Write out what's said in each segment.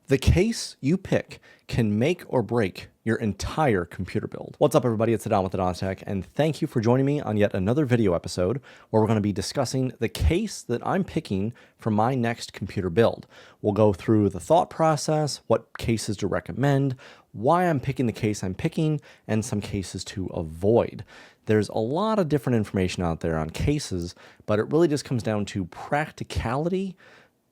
The case you pick can make or break your entire computer build. What's up, everybody? It's Adam with Tech, and thank you for joining me on yet another video episode where we're going to be discussing the case that I'm picking for my next computer build. We'll go through the thought process, what cases to recommend, why I'm picking the case I'm picking, and some cases to avoid. There's a lot of different information out there on cases, but it really just comes down to practicality,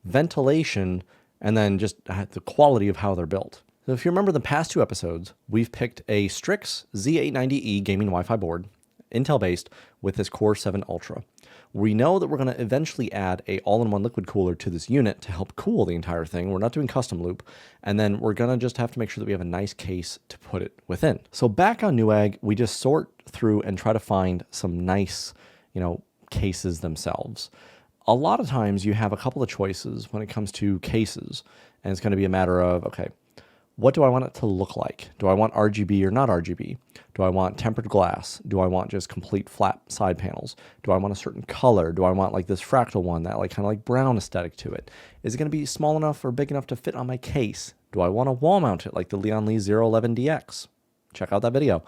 ventilation, and then just the quality of how they're built. So if you remember the past two episodes, we've picked a Strix Z890E gaming Wi-Fi board, Intel-based, with this Core 7 Ultra. We know that we're going to eventually add a all-in-one liquid cooler to this unit to help cool the entire thing. We're not doing custom loop, and then we're going to just have to make sure that we have a nice case to put it within. So back on Newegg, we just sort through and try to find some nice, cases themselves. A lot of times you have a couple of choices when it comes to cases, and it's going to be a matter of, okay, what do I want it to look like? Do I want RGB or not RGB? Do I want tempered glass? Do I want just complete flat side panels? Do I want a certain color? Do I want like this fractal one, that kind of like brown aesthetic to it? Is it going to be small enough or big enough to fit on my case? Do I want to wall mount it like the Leon Lee 011DX? Check out that video.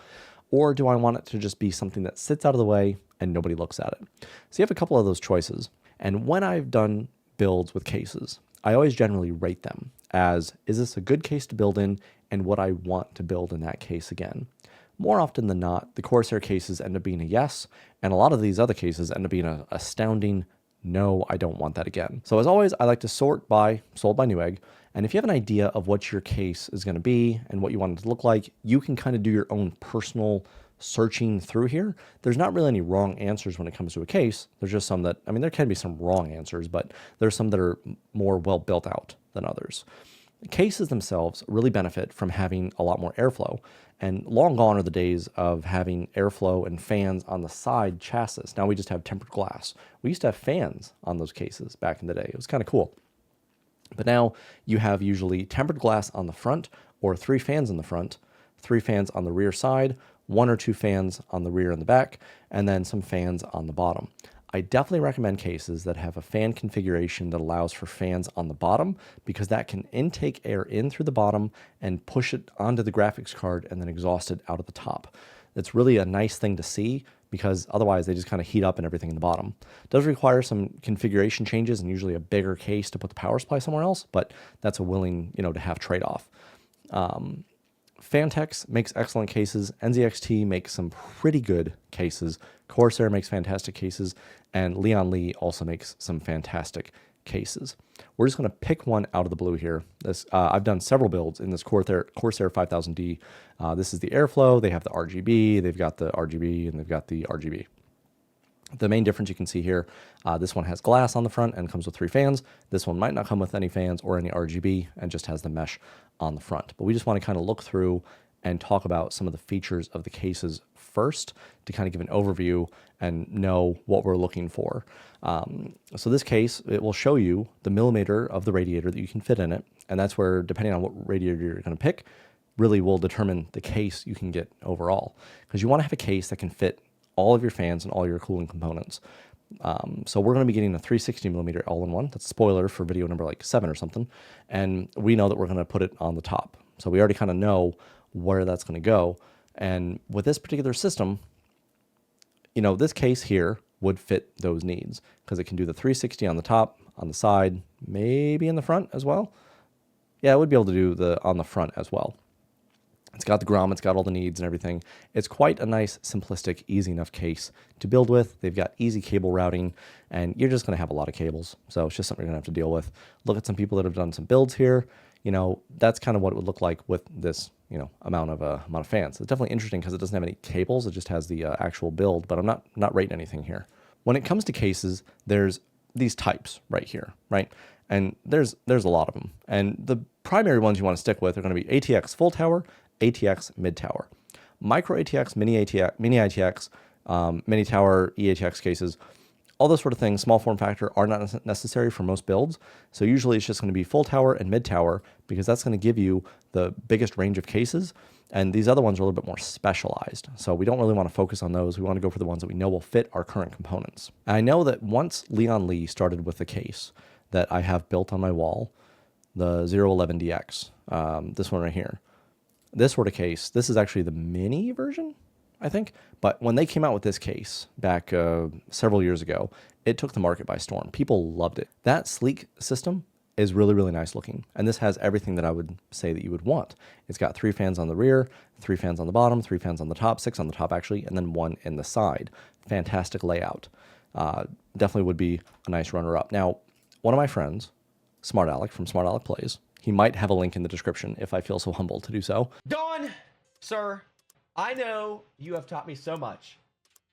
Or do I want it to just be something that sits out of the way and nobody looks at it? So you have a couple of those choices. And when I've done builds with cases, I always generally rate them as, is this a good case to build in and what I want to build in that case again? More often than not, the Corsair cases end up being a yes, and a lot of these other cases end up being an astounding no, I don't want that again. So as always, I like to sort by sold by Newegg, and if you have an idea of what your case is going to be and what you want it to look like, you can kind of do your own personal searching through here. There's not really any wrong answers when it comes to a case. There's just some that, there can be some wrong answers, but there's some that are more well built out than others. The cases themselves really benefit from having a lot more airflow, and long gone are the days of having airflow and fans on the side chassis. Now we just have tempered glass. We used to have fans on those cases back in the day. It was kind of cool. But now you have usually tempered glass on the front, or 3 fans in the front, 3 fans on the rear side, 1 or 2 fans on the rear and the back, and then some fans on the bottom. I definitely recommend cases that have a fan configuration that allows for fans on the bottom, because that can intake air in through the bottom and push it onto the graphics card and then exhaust it out of the top. It's really a nice thing to see, because otherwise they just kind of heat up and everything in the bottom. It does require some configuration changes and usually a bigger case to put the power supply somewhere else, but that's a willing, to have trade-off. Phanteks makes excellent cases. NZXT makes some pretty good cases. Corsair makes fantastic cases, and Leon Lee also makes some fantastic cases. We're just going to pick one out of the blue here. I've done several builds in this Corsair 5000D. This is the airflow. They have the RGB. They've got the RGB, and they've got the RGB. The main difference you can see here, this one has glass on the front and comes with 3 fans. This one might not come with any fans or any RGB and just has the mesh on the front. But we just want to kind of look through and talk about some of the features of the cases first to kind of give an overview and know what we're looking for. So this case, it will show you the millimeter of the radiator that you can fit in it. And that's where, depending on what radiator you're going to pick, really will determine the case you can get overall. Because you want to have a case that can fit all of your fans and all your cooling components. So we're going to be getting a 360 millimeter all-in-one. That's a spoiler for video number 7 or something. And we know that we're going to put it on the top. So we already kind of know where that's going to go. And with this particular system, this case here would fit those needs, because it can do the 360 on the top, on the side, maybe in the front as well. Yeah, it would be able to do the on the front as well. It's got the GROM, it's got all the needs and everything. It's quite a nice, simplistic, easy enough case to build with. They've got easy cable routing, and you're just going to have a lot of cables. So it's just something you're going to have to deal with. Look at some people that have done some builds here. That's kind of what it would look like with this, amount of fans. It's definitely interesting because it doesn't have any cables. It just has the actual build, but I'm not rating anything here. When it comes to cases, there's these types right here, right? And there's a lot of them. And the primary ones you want to stick with are going to be ATX full tower, ATX mid tower. Micro ATX, mini ATX, mini ITX, mini tower, EATX cases, all those sort of things, small form factor, are not necessary for most builds. So usually it's just going to be full tower and mid tower, because that's going to give you the biggest range of cases. And these other ones are a little bit more specialized. So we don't really want to focus on those. We want to go for the ones that we know will fit our current components. And I know that once Leon Lee started with the case that I have built on my wall, the 011DX, this one right here. This sort of case, this is actually the mini version, I think. But when they came out with this case back several years ago, it took the market by storm. People loved it. That sleek system is really, really nice looking. And this has everything that I would say that you would want. It's got 3 fans on the rear, 3 fans on the bottom, 3 fans on the top, 6 on the top actually, and then 1 in the side. Fantastic layout. Definitely would be a nice runner-up. Now, one of my friends, SmartAlec from SmartAlecPlays, he might have a link in the description if I feel so humble to do so. Don, sir, I know you have taught me so much,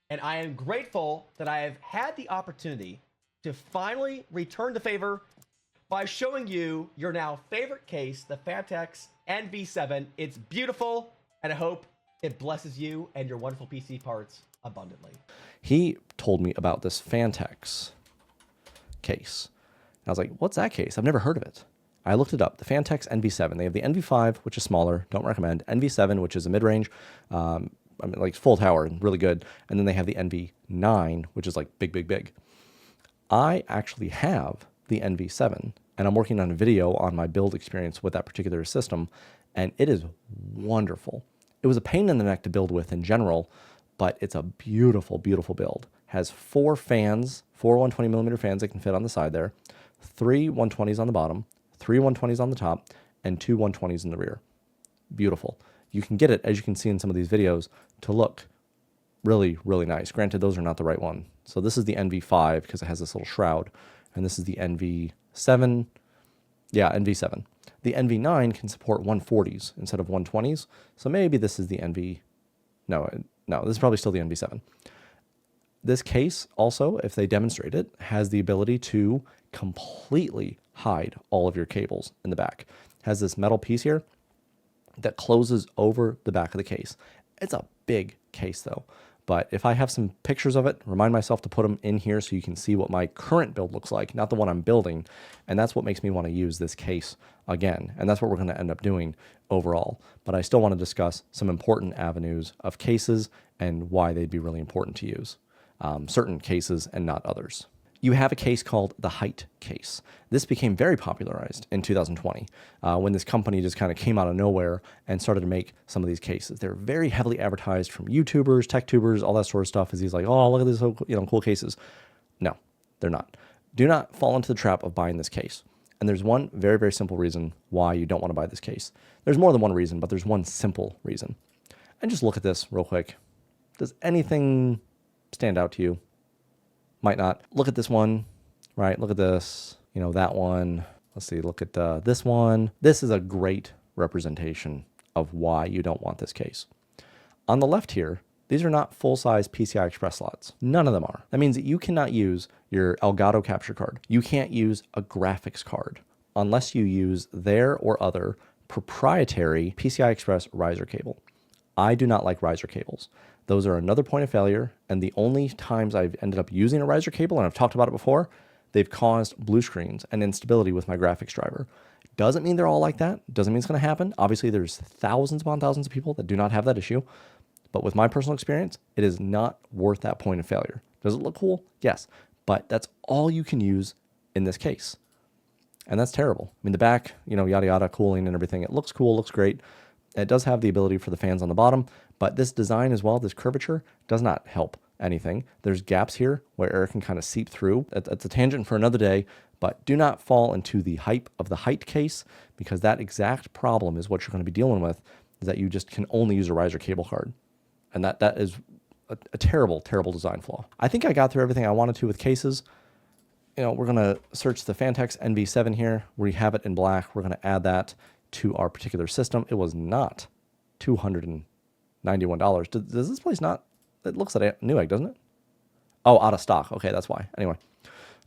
and I am grateful that I have had the opportunity to finally return the favor by showing you your now favorite case, the phanteks NV7. It's beautiful, and I hope it blesses you and your wonderful PC parts abundantly. He told me about this phanteks case. And I was like, what's that case? I've never heard of it. I looked it up, the phanteks NV7. They have the NV5, which is smaller, don't recommend. NV7, which is a mid-range, I mean, like full tower and really good. And then they have the NV9, which is like big, big, big. I actually have the NV7, and I'm working on a video on my build experience with that particular system, and it is wonderful. It was a pain in the neck to build with in general, but it's a beautiful, beautiful build. Has 4 fans, 4 120mm fans that can fit on the side there, 3 120s on the bottom, 3 120s on the top, and 2 120s in the rear. Beautiful. You can get it, as you can see in some of these videos, to look really, really nice. Granted, those are not the right one. So this is the NV5 because it has this little shroud, and this is the NV7. Yeah, NV7. The NV9 can support 140s instead of 120s, so maybe this is the NV... No, this is probably still the NV7. This case also, if they demonstrate it, has the ability to completely hide all of your cables in the back. Has this metal piece here that closes over the back of the case. It's a big case though, but if I have some pictures of it, remind myself to put them in here so you can see what my current build looks like, not the one I'm building. And that's what makes me want to use this case again. And that's what we're going to end up doing overall. But I still want to discuss some important avenues of cases and why they'd be really important to use. Certain cases and not others. You have a case called the Hyte case. This became very popularized in 2020 when this company just kind of came out of nowhere and started to make some of these cases. They're very heavily advertised from YouTubers, tech tubers, all that sort of stuff. As he's like, oh, look at these cool cases. No, they're not. Do not fall into the trap of buying this case. And there's one very, very simple reason why you don't want to buy this case. There's more than one reason, but there's one simple reason. And just look at this real quick. Does anything stand out to you? Might not. Look at this one, right? Look at this, that one. Let's see, look at this one. This is a great representation of why you don't want this case. On the left here, these are not full-size PCI Express slots. None of them are. That means that you cannot use your Elgato capture card. You can't use a graphics card unless you use their or other proprietary PCI Express riser cable. I do not like riser cables. Those are another point of failure, and the only times I've ended up using a riser cable, and I've talked about it before, they've caused blue screens and instability with my graphics driver. Doesn't mean they're all like that. Doesn't mean it's going to happen. Obviously, there's thousands upon thousands of people that do not have that issue, but with my personal experience, it is not worth that point of failure. Does it look cool? Yes, but that's all you can use in this case, and that's terrible. I mean, the back, yada yada, cooling and everything, it looks cool, looks great. It does have the ability for the fans on the bottom, but this design as well, this curvature, does not help anything. There's gaps here where air can kind of seep through. It's a tangent for another day, but do not fall into the hype of the Hyte case, because that exact problem is what you're going to be dealing with, is that you just can only use a riser cable card. And that is a terrible, terrible design flaw. I think I got through everything I wanted to with cases. We're going to search the phanteks NV7 here. We have it in black. We're going to add that to our particular system. It was not $291. Does this place not? It looks like Newegg, doesn't it? Oh, out of stock. Okay, that's why. Anyway,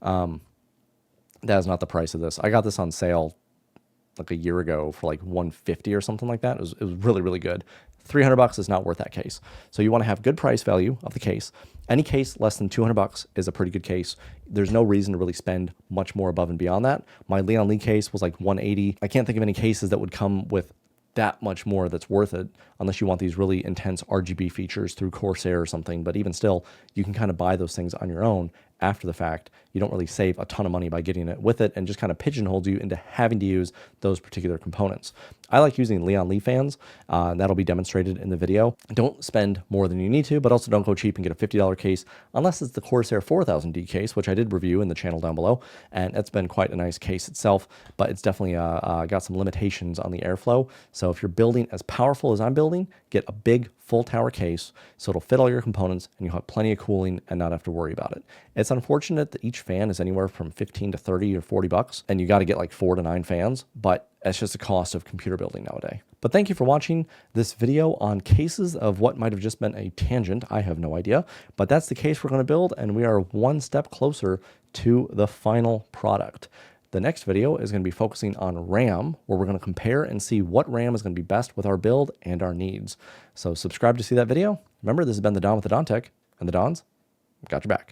that is not the price of this. I got this on sale like a year ago for like $150 or something like that. It was really, really good. $300 is not worth that case. So you want to have good price value of the case. Any case less than $200 is a pretty good case. There's no reason to really spend much more above and beyond that. My Leon Lee case was like $180. I can't think of any cases that would come with that much more that's worth it, unless you want these really intense RGB features through Corsair or something. But even still, you can kind of buy those things on your own after the fact, you don't really save a ton of money by getting it with it, and just kind of pigeonholes you into having to use those particular components. I like using Leon Lee fans. That'll be demonstrated in the video. Don't spend more than you need to, but also don't go cheap and get a $50 case unless it's the Corsair 4000D case, which I did review in the channel down below, and it's been quite a nice case itself, but it's definitely got some limitations on the airflow. So if you're building as powerful as I'm building, get a big full tower case so it'll fit all your components and you'll have plenty of cooling and not have to worry about it. It's unfortunate that each fan is anywhere from 15 to 30 or 40 bucks, and you got to get like 4 to 9 fans, but that's just the cost of computer building nowadays. But thank you for watching this video on cases of what might have just been a tangent. I have no idea, but that's the case we're going to build, and we are one step closer to the final product. The next video is going to be focusing on RAM, where we're going to compare and see what RAM is going to be best with our build and our needs. So subscribe to see that video. Remember, this has been the Don with the Don Tech, and the Dons got your back.